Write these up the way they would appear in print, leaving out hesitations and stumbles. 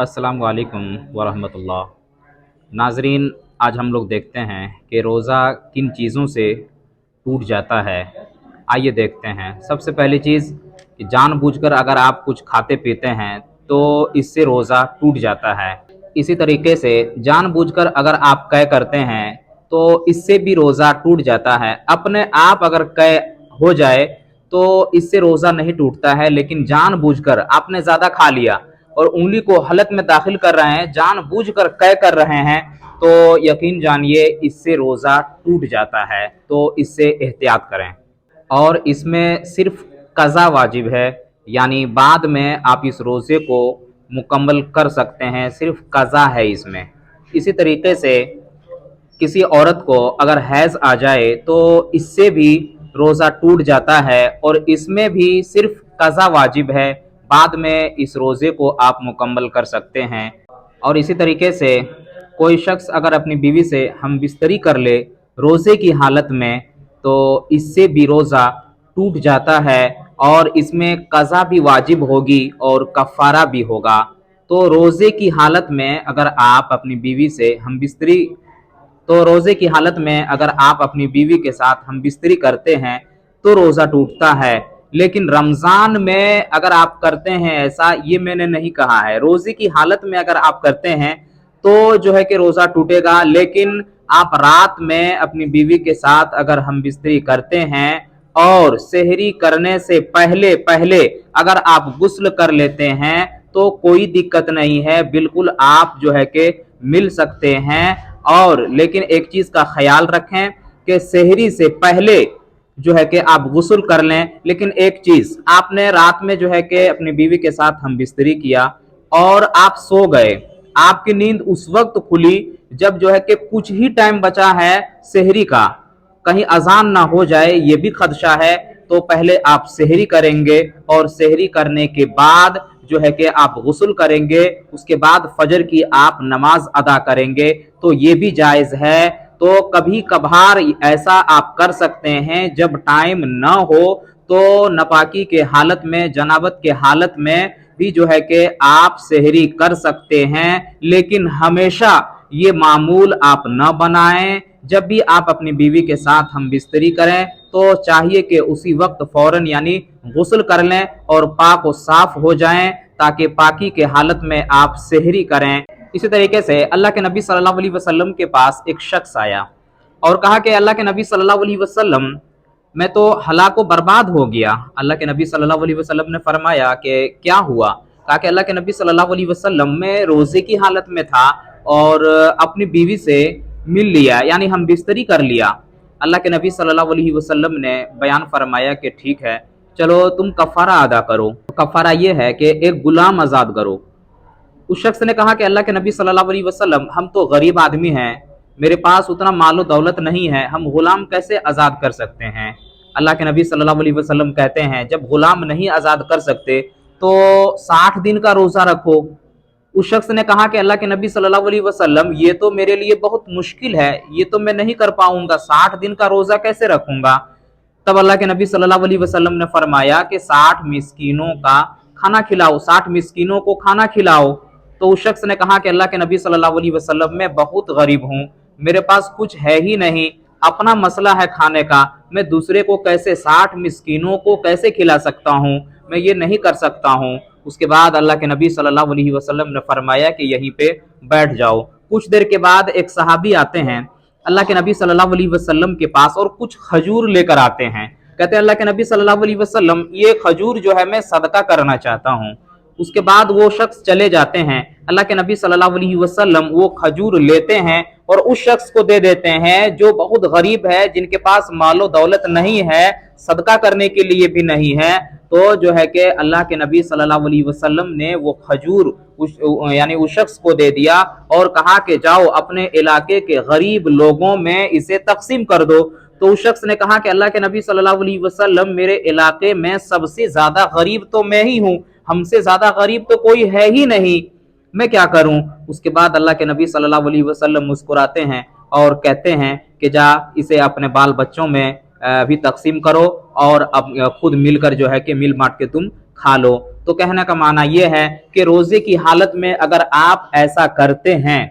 अस्सलाम वालेकुम वरहमतुल्लाह। नाज़रीन, आज हम लोग देखते हैं कि रोज़ा किन चीज़ों से टूट जाता है। आइए देखते हैं। सबसे पहली चीज़ कि जानबूझकर अगर आप कुछ खाते पीते हैं तो इससे रोज़ा टूट जाता है। इसी तरीके से जानबूझकर अगर आप क़य करते हैं तो इससे भी रोज़ा टूट जाता है। अपने आप अगर क़य हो जाए तो इससे रोज़ा नहीं टूटता है, लेकिन जानबूझकर आपने ज़्यादा खा लिया और उंगली को हलक में दाखिल कर रहे हैं, जानबूझकर क़य कर रहे हैं, तो यकीन जानिए इससे रोज़ा टूट जाता है। तो इससे एहतियात करें। और इसमें सिर्फ क़ज़ा वाजिब है, यानी बाद में आप इस रोज़े को मुकम्मल कर सकते हैं, सिर्फ क़ज़ा है इसमें। इसी तरीके से किसी औरत को अगर हैज़ आ जाए तो इससे भी रोज़ा टूट जाता है और इसमें भी सिर्फ क़ज़ा वाजिब है, बाद में इस रोज़े को आप मुकम्मल कर सकते हैं। और इसी तरीके से कोई शख्स अगर अपनी बीवी से हमबिस्तरी कर ले रोज़े की हालत में तो इससे भी रोज़ा टूट जाता है और इसमें क़ज़ा भी वाजिब होगी और कफ़ारा भी होगा। तो रोज़े की हालत में अगर आप अपनी बीवी से हमबिस्तरी तो रोज़े की हालत में अगर आप अपनी बीवी के साथ हमबिस्तरी करते हैं तो रोज़ा टूटता है। लेकिन रमज़ान में अगर आप करते हैं ऐसा, ये मैंने नहीं कहा है। रोज़े की हालत में अगर आप करते हैं तो जो है कि रोज़ा टूटेगा, लेकिन आप रात में अपनी बीवी के साथ अगर हमबिस्तरी करते हैं और सेहरी करने से पहले पहले अगर आप गुस्ल कर लेते हैं तो कोई दिक्कत नहीं है, बिल्कुल आप जो है कि मिल सकते हैं। और लेकिन एक चीज़ का ख्याल रखें कि सेहरी से पहले जो है कि आप गुस्ल कर लें। लेकिन एक चीज़, आपने रात में जो है कि अपनी बीवी के साथ हमबिस्तरी किया और आप सो गए, आपकी नींद उस वक्त खुली जब जो है कि कुछ ही टाइम बचा है सेहरी का, कहीं अजान ना हो जाए ये भी खदशा है। तो पहले आप सेहरी करेंगे और सेहरी करने के बाद जो है कि आप गुस्ल करेंगे, उसके बाद फजर की आप नमाज अदा करेंगे, तो ये भी जायज़ है। तो कभी कभार ऐसा आप कर सकते हैं जब टाइम ना हो तो नापाकी के हालत में, जनाबत के हालत में भी जो है कि आप सेहरी कर सकते हैं। लेकिन हमेशा ये मामूल आप न बनाएं। जब भी आप अपनी बीवी के साथ हमबिस्तरी करें तो चाहिए कि उसी वक्त फौरन यानी गुस्ल कर लें और पाक व साफ हो जाएं, ताकि पाकी के हालत में आप सेहरी करें। इसी तरीके से अल्लाह के नबी सल्लल्लाहु अलैहि वसल्लम के पास एक शख्स आया और कहा कि अल्लाह के नबी सल्लल्लाहु अलैहि वसल्लम, मैं तो हलाक व बर्बाद हो गया। अल्लाह के नबी सल्लल्लाहु अलैहि वसल्लम ने फरमाया कि क्या हुआ? कहा कि अल्लाह के नबी सल्लल्लाहु अलैहि वसल्लम, मैं रोज़े की हालत में था और अपनी बीवी से मिल लिया, यानी हम बिस्तरी कर लिया। अल्लाह के नबी सल्लल्लाहु अलैहि वसल्लम ने बयान फरमाया कि ठीक है, चलो तुम कफ़ारा अदा करो। कफ़ारा ये है कि एक गुलाम आज़ाद करो। उस शख्स ने कहा कि अल्लाह के नबी सल्लल्लाहु अलैहि वसल्लम, हम तो गरीब आदमी हैं, मेरे पास उतना मालो दौलत नहीं है, हम गुलाम कैसे आज़ाद कर सकते हैं? अल्लाह के नबी सल्लल्लाहु अलैहि वसल्लम कहते हैं, जब गुलाम नहीं आज़ाद कर सकते तो 60 दिन का रोज़ा रखो। उस शख्स ने कहा कि अल्लाह के नबी सल्लल्लाहु अलैहि वसल्लम, ये तो मेरे लिए बहुत मुश्किल है, ये तो मैं नहीं कर पाऊंगा, 60 दिन का रोज़ा कैसे रखूंगा? तब अल्लाह के नबी सल्लल्लाहु अलैहि वसल्लम ने फरमाया कि 60 मिस्कीनों का खाना खिलाओ, 60 मिस्कीनों को खाना खिलाओ। तो उस शख्स ने कहा कि अल्लाह के नबी सल्लल्लाहु अलैहि वसल्लम, मैं बहुत गरीब हूँ, मेरे पास कुछ है ही नहीं, अपना मसला है खाने का, मैं दूसरे को कैसे 60 मिस्कीनों को कैसे खिला सकता हूँ, मैं ये नहीं कर सकता हूँ। उसके बाद अल्लाह के नबी सल्लल्लाहु अलैहि वसल्लम ने फरमाया कि यहीं पे बैठ जाओ। कुछ देर के बाद एक सहाबी आते हैं अल्लाह के नबी सल्लल्लाहु अलैहि वसल्लम के पास और कुछ खजूर लेकर आते हैं। कहते हैं अल्लाह के नबी सल्लल्लाहु अलैहि वसल्लम, ये खजूर जो है मैं सदका करना चाहता हूँ। उसके बाद वो शख्स चले जाते हैं। अल्लाह के नबी सल्लल्लाहु अलैहि वसल्लम वो खजूर लेते हैं और उस शख्स को दे देते हैं जो बहुत गरीब है, जिनके पास मालो दौलत नहीं है, सदका करने के लिए भी नहीं है। तो जो है कि अल्लाह के नबी सल्लल्लाहु अलैहि वसल्लम ने वो खजूर यानी उस शख्स को दे दिया और कहा कि जाओ अपने इलाके के गरीब लोगों में इसे तकसीम कर दो। तो उस शख्स ने कहा कि अल्लाह के नबी सल्लल्लाहु अलैहि वसल्लम, मेरे इलाके में सबसे ज्यादा गरीब तो मैं ही हूँ, हमसे ज्यादा गरीब तो कोई है ही नहीं, मैं क्या करूं? उसके बाद अल्लाह के नबी सल्लल्लाहु अलैहि वसल्लम मुस्कुराते हैं और कहते हैं कि जा इसे अपने बाल बच्चों में भी तकसीम करो और अब खुद मिलकर जो है कि मिल बांट के तुम खा लो। तो कहने का माना यह है कि रोजे की हालत में अगर आप ऐसा करते हैं,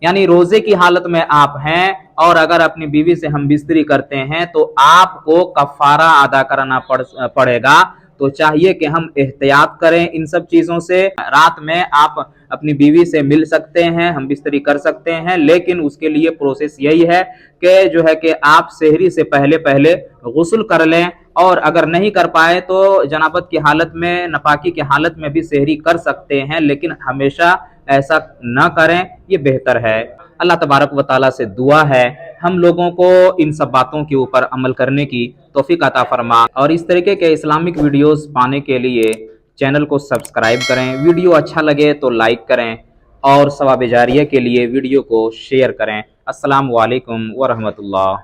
यानी रोजे की हालत में आप हैं और अगर अपनी बीवी से हम बिस्तरी करते हैं तो आपको कफारा अदा करना पड़ेगा। तो चाहिए कि हम एहतियात करें इन सब चीजों से। रात में आप अपनी बीवी से मिल सकते हैं, हम बिस्तरी कर सकते हैं, लेकिन उसके लिए प्रोसेस यही है कि जो है कि आप सेहरी से पहले पहले गुस्ल कर लें, और अगर नहीं कर पाए तो जनाबत की हालत में, नपाकी की हालत में भी सेहरी कर सकते हैं, लेकिन हमेशा ऐसा न करें, ये बेहतर है। अल्लाह तबारक व तआला से दुआ है हम लोगों को इन सब बातों के ऊपर अमल करने की तौफीक अता फरमा, और इस तरीके के इस्लामिक वीडियोस पाने के लिए चैनल को सब्सक्राइब करें, वीडियो अच्छा लगे तो लाइक करें, और सवाब जारिया के लिए वीडियो को शेयर करें। अस्सलामु अलैकुम व रहमतुल्लाह।